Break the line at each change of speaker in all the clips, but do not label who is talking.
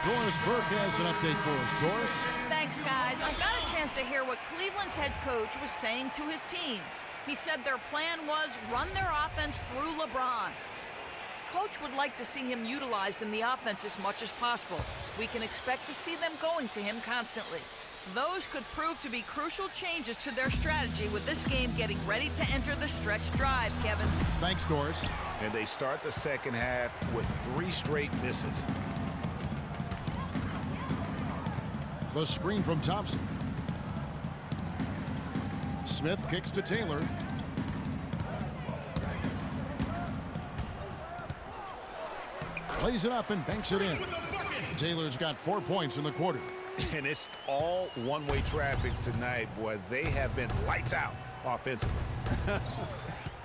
Doris Burke has an update for us. Doris?
Thanks, guys. I got a chance to hear what Cleveland's head coach was saying to his team. He said their plan was run their offense through LeBron. Coach would like to see him utilized in the offense as much as possible. We can expect to see them going to him constantly. Those could prove to be crucial changes to their strategy with this game getting ready to enter the stretch drive, Kevin.
Thanks, Doris.
And they start the second half with 3 straight misses.
The screen from Thompson. Smith kicks to Taylor. Plays it up and banks it in. Taylor's got 4 points in the quarter.
And it's all one-way traffic tonight, boy. They have been lights out offensively.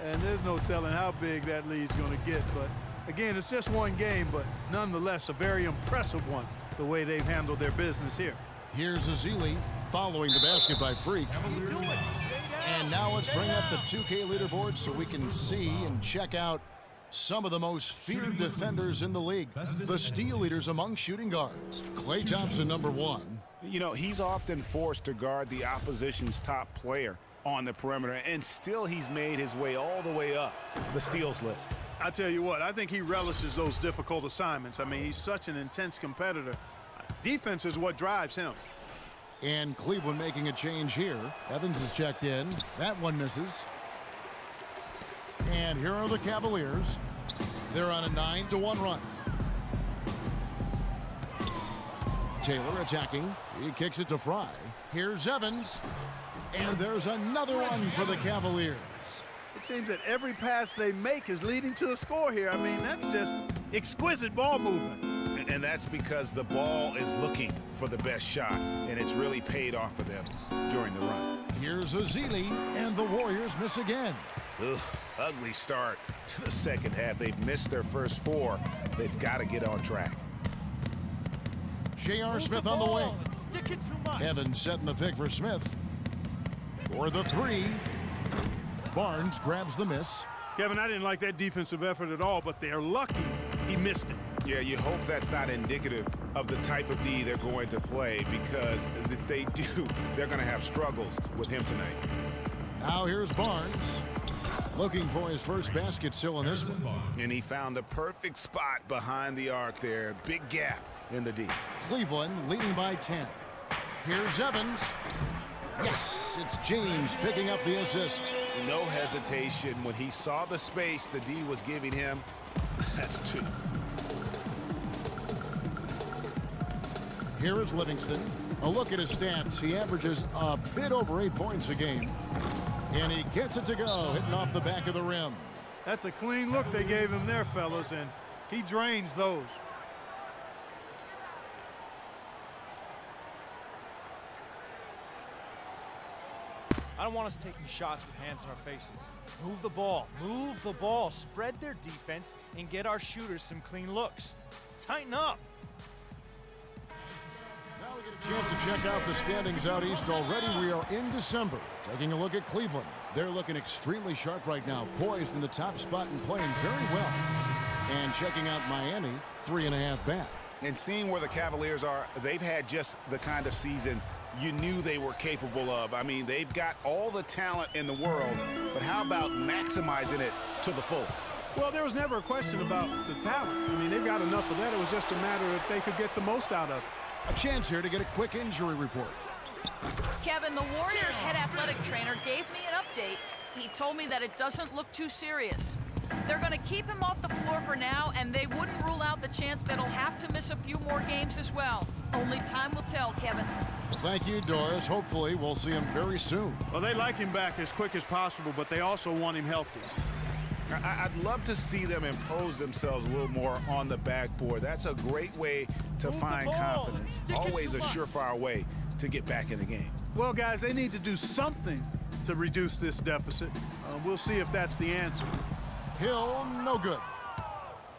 And there's no telling how big that lead's going to get. But, again, it's just one game, but nonetheless a very impressive one, the way they've handled their business here.
Here's Ezeli following the basket by Freak. And now let's bring up the 2K leaderboard so we can see and check out some of the most feared defenders in the league. The steal leaders among shooting guards. Klay Thompson, number 1.
You know, he's often forced to guard the opposition's top player on the perimeter, and still he's made his way all the way up the steals list.
I tell you what, I think he relishes those difficult assignments. I mean, he's such an intense competitor. Defense is what drives him.
And Cleveland making a change here. Evans is checked in. That one misses. And here are the Cavaliers. They're on a 9-1 run. Taylor attacking. He kicks it to Fry. Here's Evans. And there's another one for the Cavaliers.
It seems that every pass they make is leading to a score here. I mean, that's just exquisite ball movement.
And that's because the ball is looking for the best shot, and it's really paid off for them during the run.
Here's Ezeli, and the Warriors miss again.
Ugh, ugly start to the second half. They've missed their first 4. They've got to get on track.
J.R. Smith on the wing. Evans setting the pick for Smith. For the 3. Barnes grabs the miss.
Kevin, I didn't like that defensive effort at all, but they're lucky he missed it.
Yeah, you hope that's not indicative of the type of D they're going to play, because if they do, they're going to have struggles with him tonight.
Now here's Barnes. Looking for his first basket still in this one.
And he found the perfect spot behind the arc there. Big gap in the D.
Cleveland leading by 10. Here's Evans. Yes, it's James picking up the assist.
No hesitation. When he saw the space the D was giving him, that's 2.
Here is Livingston. A look at his stats. He averages a bit over 8 points a game. And he gets it to go, hitting off the back of the rim.
That's a clean look they gave him there, fellas, and he drains those.
I don't want us taking shots with hands in our faces. Move the ball, spread their defense, and get our shooters some clean looks. Tighten up.
Now we get a chance to check out the standings out east already. We are in December. Taking a look at Cleveland. They're looking extremely sharp right now, poised in the top spot and playing very well. And checking out Miami, 3.5 back.
And seeing where the Cavaliers are, they've had just the kind of season you knew they were capable of. I mean, they've got all the talent in the world, but how about maximizing it to the fullest?
Well, there was never a question about the talent. I mean, they've got enough of that. It was just a matter if they could get the most out of it.
A chance here to get a quick injury report.
Kevin, the Warriors head athletic trainer gave me an update. He told me that it doesn't look too serious. They're going to keep him off the floor for now, and they wouldn't rule out the chance that he'll have to miss a few more games as well. Only time will tell, Kevin.
Thank you, Doris. Hopefully we'll see him very soon.
Well, they like him back as quick as possible, but they also want him healthy.
I'd love to see them impose themselves a little more on the backboard. That's a great way to find confidence. Always a surefire way to get back in the game.
Well, guys, they need to do something to reduce this deficit. We'll see if that's the answer.
Hill, no good.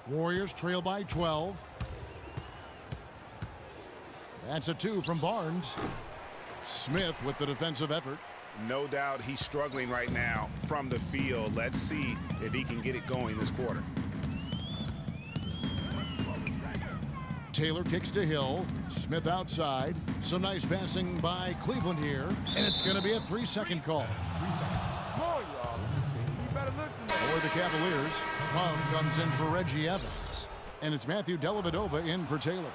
Warriors trail by 12. That's a 2 from Barnes. Smith with the defensive effort.
No doubt he's struggling right now from the field. Let's see if he can get it going this quarter.
Taylor kicks to Hill. Smith outside. Some nice passing by Cleveland here. And it's going to be a 3-second call.
3 seconds.
For the Cavaliers, Love comes in for Reggie Evans. And it's Matthew Dellavedova in for Taylor.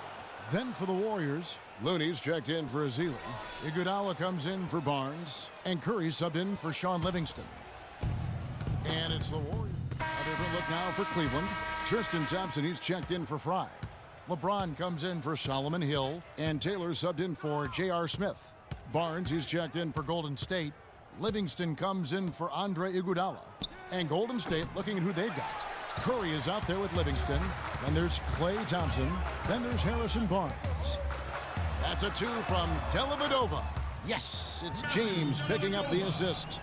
Then for the Warriors, Looney's checked in for Ezeli. Iguodala comes in for Barnes. And Curry subbed in for Sean Livingston. And it's the Warriors. A different look now for Cleveland. Tristan Thompson, he's checked in for Fry. LeBron comes in for Solomon Hill. And Taylor subbed in for J.R. Smith. Barnes, he's checked in for Golden State. Livingston comes in for Andre Iguodala. And Golden State looking at who they've got. Curry is out there with Livingston. Then there's Klay Thompson. Then there's Harrison Barnes. That's a 2 from Dellavedova. Yes, it's James picking up the assist.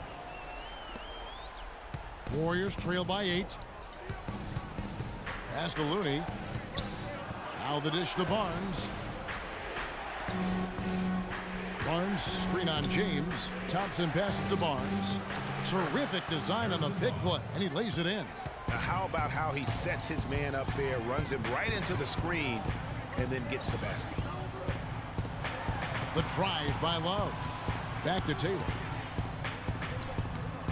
Warriors trail by 8. Pass to Looney. Now the dish to Barnes. Barnes screen on James. Thompson passes to Barnes. Terrific design on the big play, and he lays it in.
Now how about how he sets his man up there, runs him right into the screen, and then gets the basket.
The drive by Love. Back to Taylor.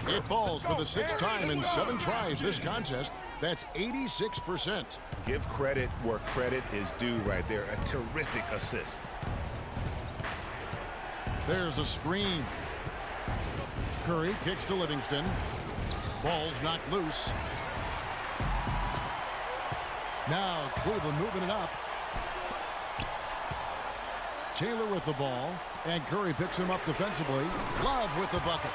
It falls for the 6th time in 7 tries this contest. That's 86%.
Give credit where credit is due right there. A terrific assist.
There's a screen. Curry kicks to Livingston. Ball's knocked loose. Now Cleveland moving it up. Taylor with the ball. And Curry picks him up defensively. Love with the bucket.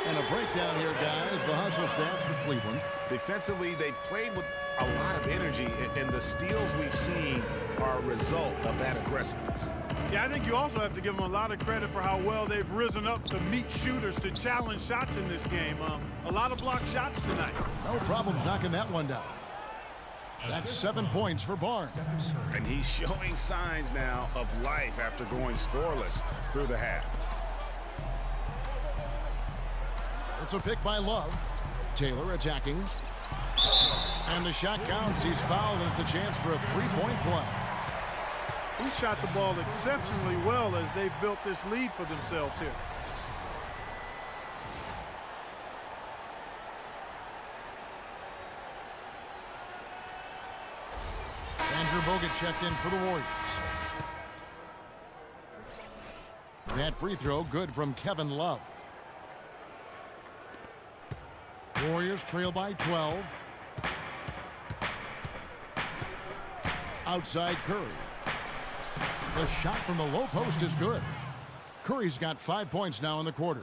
And a breakdown here, guys. The hustle stats for Cleveland.
Defensively, they played with a lot of energy, and the steals we've seen are a result of that aggressiveness.
Yeah, I think you also have to give them a lot of credit for how well they've risen up to meet shooters to challenge shots in this game. A lot of blocked shots tonight.
No problems knocking that one down. That's 7 points for Barnes.
And he's showing signs now of life after going scoreless through the half.
It's a pick by Love. Taylor attacking. And the shot counts. He's fouled, and it's a chance for a 3-point play.
He shot the ball exceptionally well as they've built this lead for themselves here.
Andrew Bogut checked in for the Warriors. That free throw good from Kevin Love. Warriors trail by 12. Outside Curry. The shot from the low post is good. Curry's got 5 points now in the quarter.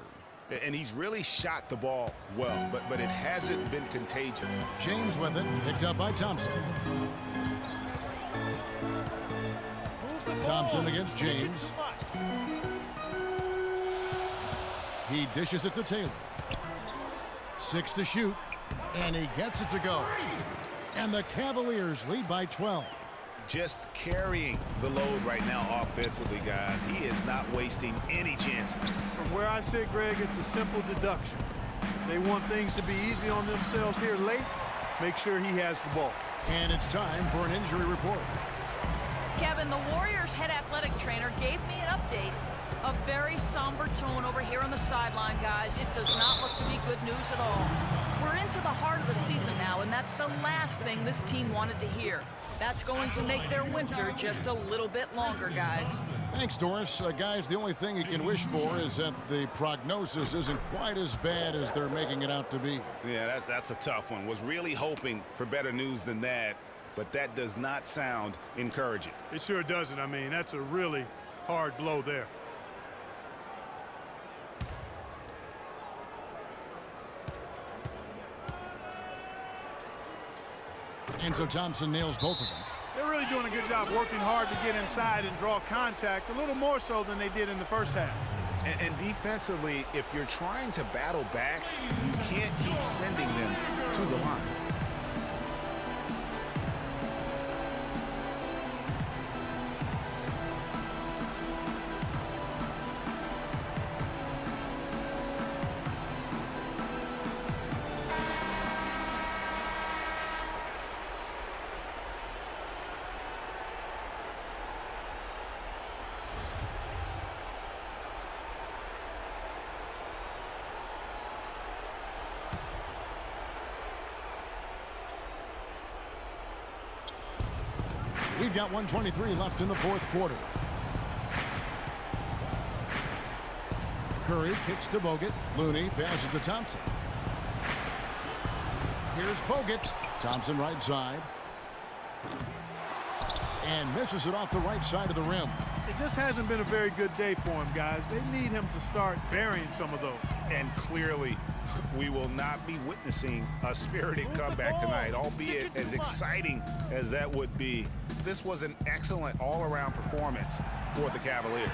And he's really shot the ball well, but it hasn't been contagious.
James with it, picked up by Thompson. Thompson against James. He dishes it to Taylor. 6 to shoot, and he gets it to go. And the Cavaliers lead by 12.
Just carrying the load right now offensively, guys. He is not wasting any chances.
From where I sit, Greg, it's a simple deduction. If they want things to be easy on themselves here late, make sure he has the ball.
And it's time for an injury report.
Kevin, the Warriors head athletic trainer gave me an update. A very somber tone over here on the sideline, guys. It does not look to be good news at all. We're into the heart of the season now, and that's the last thing this team wanted to hear. That's going to make their winter just a little bit longer, guys.
Thanks, Doris. Guys, the only thing you can wish for is that the prognosis isn't quite as bad as they're making it out to be.
Yeah, that's a tough one. Was really hoping for better news than that, but that does not sound encouraging.
It sure doesn't. I mean, that's a really hard blow there.
And so Thompson nails both of them.
They're really doing a good job working hard to get inside and draw contact, a little more so than they did in the first half.
And defensively, if you're trying to battle back, you can't keep sending them to the line.
We've got 1:23 left in the fourth quarter. Curry kicks to Bogut. Looney passes to Thompson. Here's Bogut. Thompson right side. And misses it off the right side of the rim.
It just hasn't been a very good day for him, guys. They need him to start burying some of those.
And clearly, we will not be witnessing a spirited comeback tonight, albeit as exciting as that would be. This was an excellent all-around performance for the Cavaliers.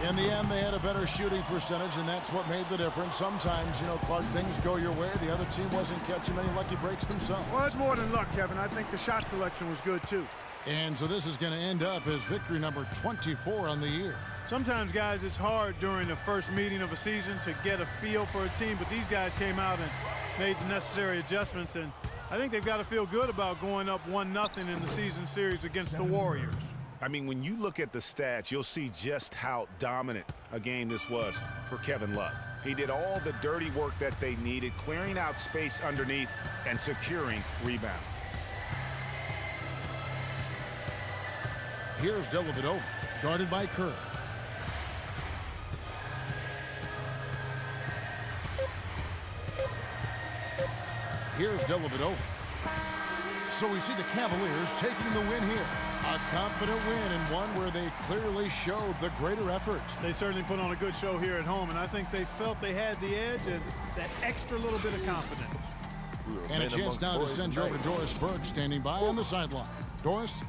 In the end, they had a better shooting percentage, and that's what made the difference. Sometimes, Clark, things go your way. The other team wasn't catching any lucky breaks themselves.
Well, it's more than luck, Kevin. I think the shot selection was good, too.
And so this is going to end up as victory number 24 on the year.
Sometimes, guys, it's hard during the first meeting of a season to get a feel for a team, but these guys came out and made the necessary adjustments, and I think they've got to feel good about going up 1-0 in the season series against the Warriors.
I mean, when you look at the stats, you'll see just how dominant a game this was for Kevin Love. He did all the dirty work that they needed, clearing out space underneath and securing rebounds.
Here's Dellavedova, guarded by Kerr. Here's Dellavedova. So we see the Cavaliers taking the win here. A confident win and one where they clearly showed the greater effort.
They certainly put on a good show here at home, and I think they felt they had the edge and that extra little bit of confidence.
And a chance now to send you over to Doris Burke, standing by on the sideline. Doris?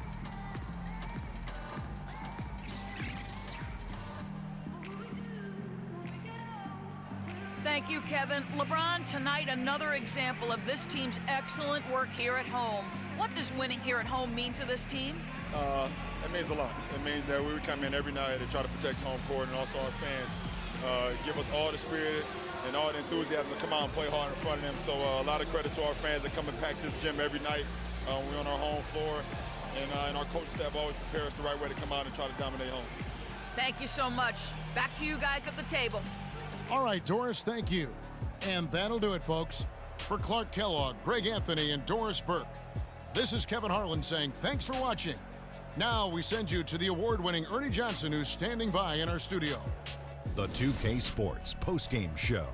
Thank you, Kevin. LeBron, tonight another example of this team's excellent work here at home. What does winning here at home mean to this team?
It means a lot. It means that we come in every night to try to protect home court, and also our fans give us all the spirit and all the enthusiasm to come out and play hard in front of them. So a lot of credit to our fans that come and pack this gym every night. We're on our home floor, and our coaching staff always prepare us the right way to come out and try to dominate home.
Thank you so much. Back to you guys at the table.
All right, Doris, thank you. And that'll do it, folks. For Clark Kellogg, Greg Anthony, and Doris Burke, this is Kevin Harlan saying thanks for watching. Now we send you to the award-winning Ernie Johnson, who's standing by in our studio.
The 2K Sports postgame show.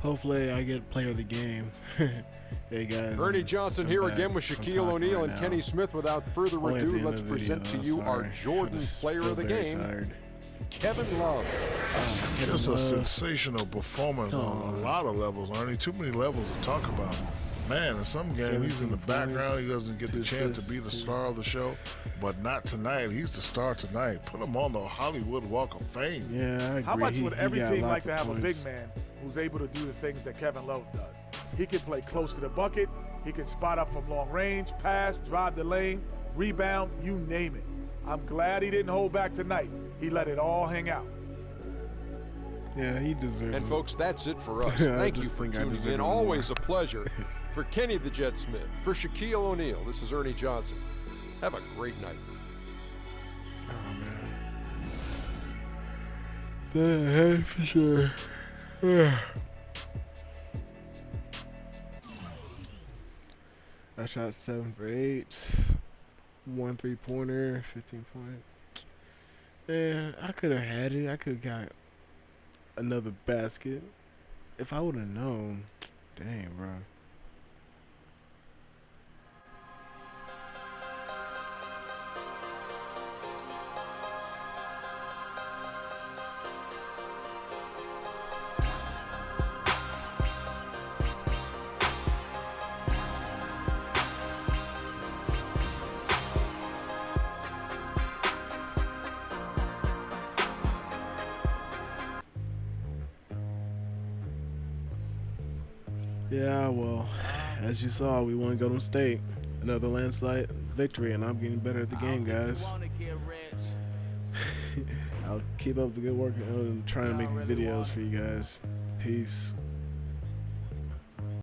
Hopefully I get player of the game. Hey guys.
Ernie Johnson here again with Shaquille O'Neal and Kenny Smith. Without further ado, let's present to you our Jordan player of the game, Kevin Love.
Just a sensational performance on a lot of levels, Ernie. Too many levels to talk about. Man, in some games he's in the background. He doesn't get the chance to be the star of the show, but not tonight. He's the star tonight. Put him on the Hollywood Walk of Fame.
Yeah, I agree.
How much would every team like to have a big man who's able to do the things that Kevin Love does? He can play close to the bucket. He can spot up from long range, pass, drive the lane, rebound, you name it. I'm glad he didn't hold back tonight. He let it all hang out.
Yeah, he deserves it.
And folks, that's it for us. Thank you for tuning in. Always a pleasure. For Kenny the Jet Smith, for Shaquille O'Neal, this is Ernie Johnson. Have a great night.
Oh, man. For sure. I shot 7 for 8. 1 3-pointer, 15 points. Man, I could have had it. I could have got another basket. If I would have known. Dang, bro. Yeah, well, as you saw, we won Golden State. Another landslide victory, and I'm getting better at the game, guys. I'll keep up the good work and try to make these videos for you guys. Peace.